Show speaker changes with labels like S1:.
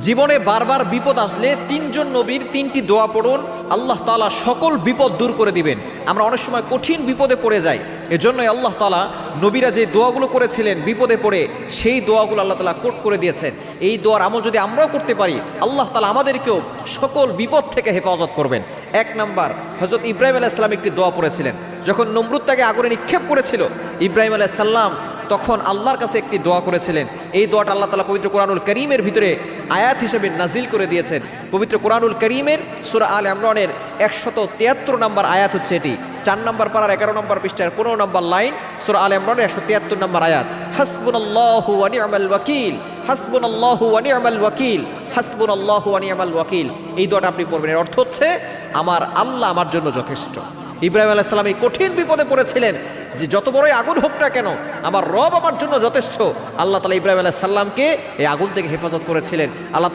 S1: জীবনে বারবার বিপদ আসলে তিনজন নবীর তিনটি দোয়া পড়ুন, আল্লাহ তাআলা সকল বিপদ দূর করে দিবেন। আমরা অনেক সময় কঠিন বিপদে পড়ে যাই, এজন্যই আল্লাহ তাআলা নবীরা যে দোয়াগুলো করেছিলেন বিপদে পড়ে, সেই দোয়াগুলো আল্লাহ তাআলা কোট করে দিয়েছেন। এই দোয়ার আমল যদি আমরাও করতে পারি, আল্লাহ তাআলা আমাদেরকেও সকল বিপদ থেকে হেফাজত করবেন। এক নাম্বার, হযরত ইব্রাহিম আলাইহিস সালাম একটি দোয়া পড়েছিলেন। যখন নমরুদ তাকে আগুনে নিক্ষেপ করেছিল, ইব্রাহিম আলাইহিস সালাম তখন আল্লাহর কাছে একটি দোয়া করেছিলেন। এই দোয়াটা আল্লাহ তাআলা পবিত্র কোরআনুল কারীমের ভিতরে আয়াত হিসেবে নাজিল করে দিয়েছেন। পবিত্র কোরআনুল কারীমের সূরা আল ইমরানের 173 নম্বর আয়াত হচ্ছে এটি। 4 নম্বর পারার 11 নম্বর পৃষ্ঠার 15 নম্বর লাইন, সূরা আল ইমরানের 173 নম্বর আয়াত। হাসবুনাল্লাহু ওয়া নি'মাল ওয়াকিল, হাসবুনাল্লাহু ওয়া নি'মাল ওয়াকিল, হাসবুনাল্লাহু ওয়া নি'মাল ওয়াকিল। এই দোয়াটা আপনি পড়বেন। এর অর্থ হচ্ছে আমার আল্লাহ আমার জন্য যথেষ্ট। ইব্রাহিম আলাইহিস সালাম এই কঠিন বিপদে পড়েছিলেন যে যত বড়ই আগুন হোক না কেন, আমার রব আমার জন্য যথেষ্ট। আল্লাহ তাআলা ইব্রাহিম আলাইহিস সালামকে এই আগুন থেকে হেফাজত করেছিলেন। আল্লাহ